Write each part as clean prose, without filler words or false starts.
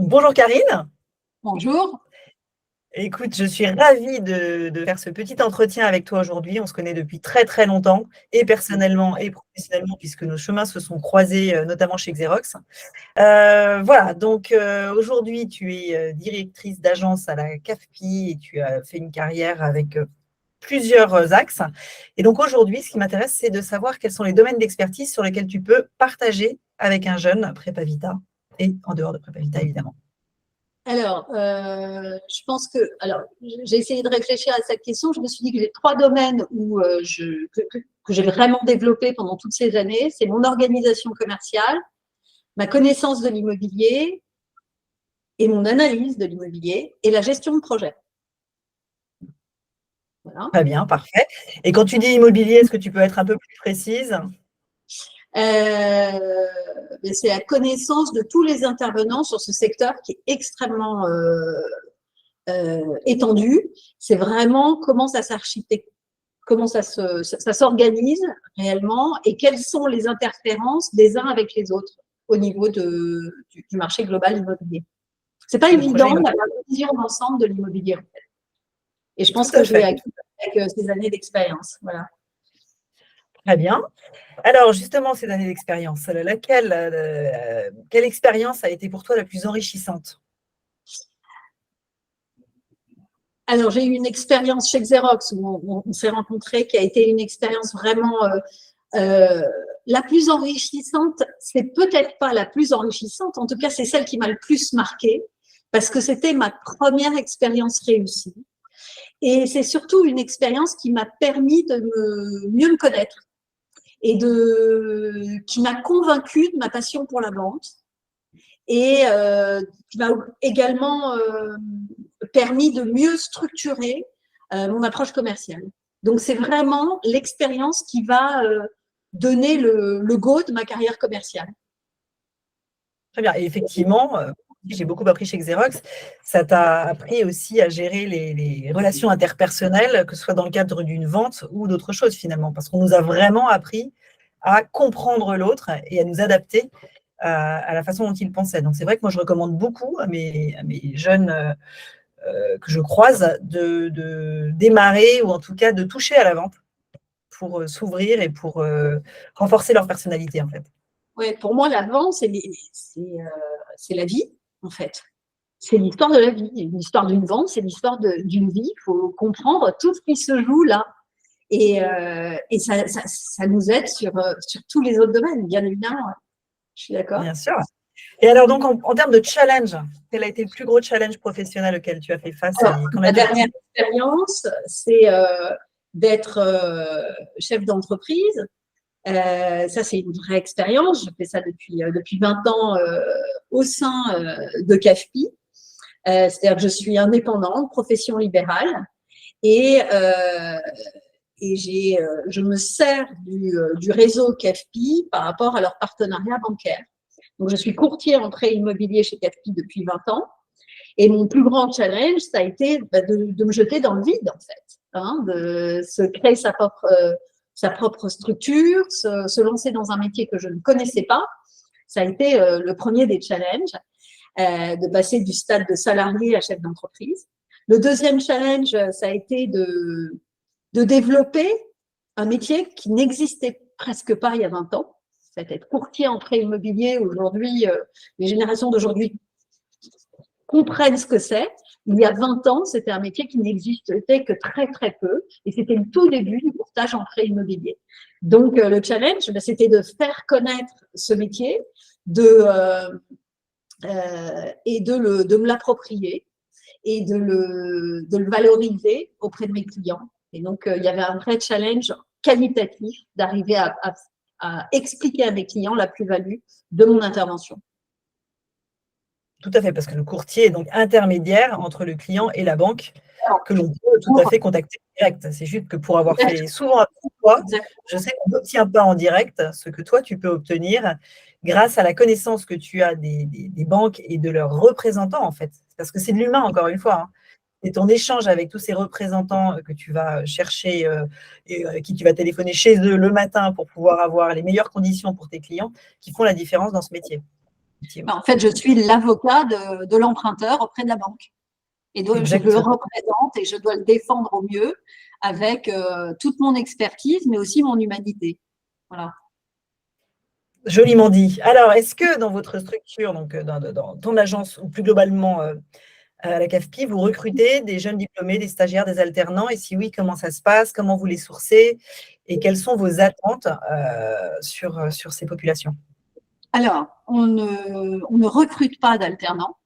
Bonjour Karine. Bonjour. Écoute, je suis ravie de faire ce petit entretien avec toi aujourd'hui. On se connaît depuis très très longtemps, et personnellement et professionnellement, puisque nos chemins se sont croisés, notamment chez Xerox. Voilà, donc aujourd'hui, tu es directrice d'agence à la CAFPI et tu as fait une carrière avec plusieurs axes. Et donc aujourd'hui, ce qui m'intéresse, c'est de savoir quels sont les domaines d'expertise sur lesquels tu peux partager avec un jeune prépa Vita et en dehors de prépa Vita, évidemment. Je pense que, j'ai essayé de réfléchir à cette question. Je me suis dit que j'ai trois domaines que j'ai vraiment développé pendant toutes ces années. C'est mon organisation commerciale, ma connaissance de l'immobilier et mon analyse de l'immobilier et la gestion de projet. Voilà. Très bien, parfait. Et quand tu dis immobilier, est-ce que tu peux être un peu plus précise? C'est la connaissance de tous les intervenants sur ce secteur qui est extrêmement étendu. C'est vraiment comment ça s'architecte, comment ça s'organise réellement et quelles sont les interférences des uns avec les autres au niveau du marché global immobilier. C'est pas Le projet évident immobilier. d'avoir une vision d'ensemble de l'immobilier, en fait. Et je Tout pense que à je l'ai fait. acquis avec ces années d'expérience. Voilà. Très bien. Alors, justement, ces années d'expérience, quelle expérience a été pour toi la plus enrichissante? Alors, j'ai eu une expérience chez Xerox où on s'est rencontrés qui a été une expérience vraiment la plus enrichissante. C'est peut-être pas la plus enrichissante, en tout cas, c'est celle qui m'a le plus marquée parce que c'était ma première expérience réussie. Et c'est surtout une expérience qui m'a permis de mieux me connaître et qui m'a convaincue de ma passion pour la vente et qui m'a également permis de mieux structurer mon approche commerciale. Donc, c'est vraiment l'expérience qui va donner le go de ma carrière commerciale. Très bien. Et effectivement, j'ai beaucoup appris chez Xerox. Ça t'a appris aussi à gérer les relations interpersonnelles, que ce soit dans le cadre d'une vente ou d'autre chose finalement, parce qu'on nous a vraiment appris à comprendre l'autre et à nous adapter à la façon dont il pensait. Donc c'est vrai que moi je recommande beaucoup à mes jeunes que je croise de démarrer ou en tout cas de toucher à la vente pour s'ouvrir et pour renforcer leur personnalité en fait. Ouais, pour moi, la vente, c'est la vie, en fait. C'est l'histoire de la vie. L'histoire d'une vente, c'est l'histoire d'une vie. Il faut comprendre tout ce qui se joue là. Et ça nous aide sur tous les autres domaines, bien évidemment. Je suis d'accord. Bien sûr. Et alors, donc, en termes de challenge, quel a été le plus gros challenge professionnel auquel tu as fait face Alors, et qu'en ma as-tu dernière retiré? expérience, c'est d'être chef d'entreprise. Ça, c'est une vraie expérience. Je fais ça depuis 20 ans au sein de CAFPI. C'est-à-dire que je suis indépendante, profession libérale, et, euh, je me sers du réseau CAFPI par rapport à leur partenariat bancaire. Donc, je suis courtier en prêt immobilier chez CAFPI depuis 20 ans. Et mon plus grand challenge, ça a été de me jeter dans le vide, en fait, hein, de se créer sa propre structure, se lancer dans un métier que je ne connaissais pas. Ça a été le premier des challenges, de passer du stade de salarié à chef d'entreprise. Le deuxième challenge, ça a été de développer un métier qui n'existait presque pas il y a 20 ans. C'est être courtier en prêt immobilier. Aujourd'hui, les générations d'aujourd'hui comprennent ce que c'est. Il y a 20 ans, c'était un métier qui n'existait que très, très peu. Et c'était le tout début du courtage en prêt immobilier. Donc, le challenge, c'était de faire connaître ce métier et de me l'approprier et de le valoriser auprès de mes clients. Et donc, il y avait un vrai challenge qualitatif d'arriver à expliquer à mes clients la plus-value de mon intervention. Tout à fait, parce que le courtier est donc intermédiaire entre le client et la banque que l'on peut tout à fait contacter en direct. C'est juste que pour avoir fait souvent avec toi, je sais qu'on n'obtient pas en direct ce que toi, tu peux obtenir grâce à la connaissance que tu as des banques et de leurs représentants, en fait. Parce que c'est de l'humain, encore une fois, hein. C'est ton échange avec tous ces représentants que tu vas chercher et qui tu vas téléphoner chez eux le matin pour pouvoir avoir les meilleures conditions pour tes clients qui font la différence dans ce métier. effectivement. En fait, je suis l'avocat de l'emprunteur auprès de la banque. Et donc, je le Exactement. représente et je dois le défendre au mieux avec toute mon expertise, mais aussi mon humanité. Voilà. Joliment dit. Alors, est-ce que dans votre structure, donc dans ton agence ou plus globalement à la CAFPI, vous recrutez des jeunes diplômés, des stagiaires, des alternants? Et si oui, comment ça se passe? Comment vous les sourcez? Et quelles sont vos attentes sur ces populations? Alors, on ne recrute pas d'alternants,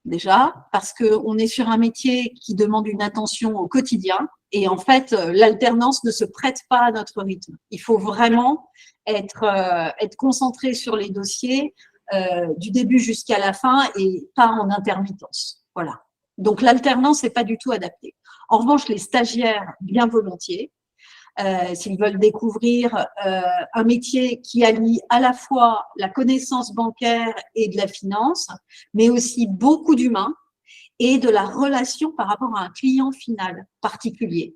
déjà, parce qu'on est sur un métier qui demande une attention au quotidien. Et en fait, l'alternance ne se prête pas à notre rythme. Il faut vraiment être concentré sur les dossiers du début jusqu'à la fin et pas en intermittence. Voilà. Donc, l'alternance n'est pas du tout adaptée. En revanche, les stagiaires, bien volontiers, s'ils veulent découvrir un métier qui allie à la fois la connaissance bancaire et de la finance, mais aussi beaucoup d'humain et de la relation par rapport à un client final particulier.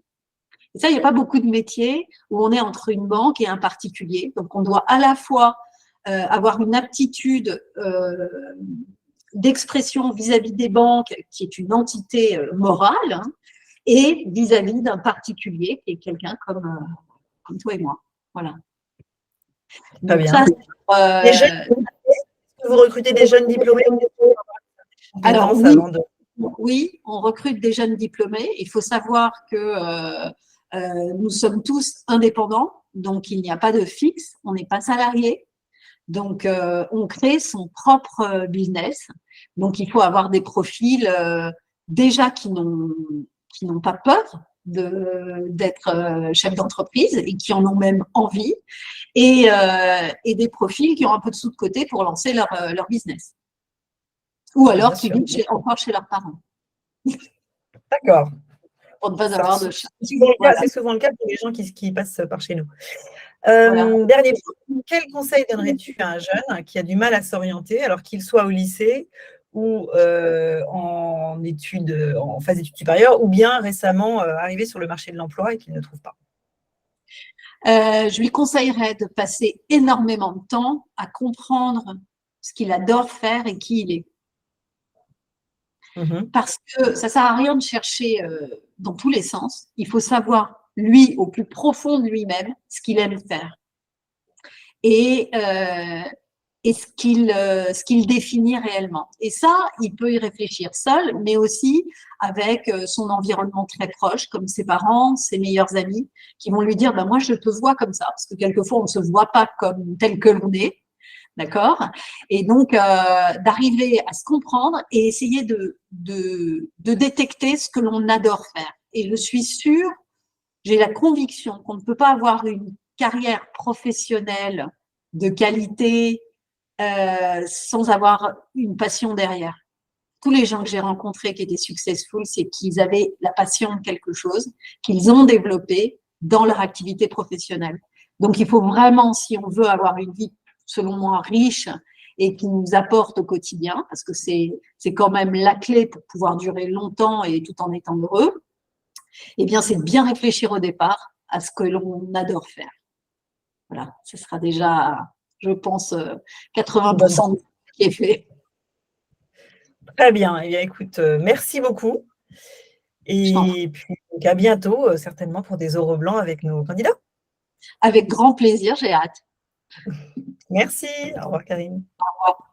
Et ça, il n'y a pas beaucoup de métiers où on est entre une banque et un particulier. Donc, on doit à la fois avoir une aptitude d'expression vis-à-vis des banques, qui est une entité morale, hein, et vis-à-vis d'un particulier, qui est quelqu'un comme toi et moi. Voilà. Très Donc, bien. ça, Les jeunes, vous recrutez des jeunes diplômés alors compétences oui, avant de… oui, on recrute des jeunes diplômés. Il faut savoir que nous sommes tous indépendants, donc il n'y a pas de fixe, on n'est pas salarié. Donc, on crée son propre business. Donc, il faut avoir des profils déjà qui n'ont pas peur d'être chef d'entreprise et qui en ont même envie, et des profils qui ont un peu de sous de côté pour lancer leur business. Ou alors qui vivent encore chez leurs parents. D'accord. Pour ne pas avoir de charge. C'est souvent le cas pour les gens qui passent par chez nous. Voilà. Dernier point, quel conseil donnerais-tu à un jeune qui a du mal à s'orienter, alors qu'il soit au lycée ou en phase d'études supérieures, ou bien récemment arrivé sur le marché de l'emploi et qu'il ne trouve pas? Je lui conseillerais de passer énormément de temps à comprendre ce qu'il adore faire et qui il est. Parce que ça ne sert à rien de chercher dans tous les sens. Il faut savoir, lui, au plus profond de lui-même, ce qu'il aime faire. Et ce qu'il définit réellement. Et ça, il peut y réfléchir seul, mais aussi avec son environnement très proche, comme ses parents, ses meilleurs amis, qui vont lui dire bah, « moi, je te vois comme ça », parce que quelquefois, on ne se voit pas comme tel que l'on est, d'accord? Et donc, d'arriver à se comprendre et essayer de détecter ce que l'on adore faire. Et je suis sûre, j'ai la conviction qu'on ne peut pas avoir une carrière professionnelle de qualité sans avoir une passion derrière. Tous les gens que j'ai rencontrés qui étaient successful, c'est qu'ils avaient la passion de quelque chose, qu'ils ont développé dans leur activité professionnelle. Donc, il faut vraiment, si on veut avoir une vie, selon moi, riche et qui nous apporte au quotidien, parce que c'est quand même la clé pour pouvoir durer longtemps et tout en étant heureux, eh bien, c'est de bien réfléchir au départ à ce que l'on adore faire. Voilà, ce sera déjà, je pense, 80% de ce qui est fait. Très bien. Eh bien, écoute, merci beaucoup. Et puis, donc, à bientôt, certainement pour des oraux blancs avec nos candidats. Avec grand plaisir, j'ai hâte. Merci. Au revoir, Karine. Au revoir.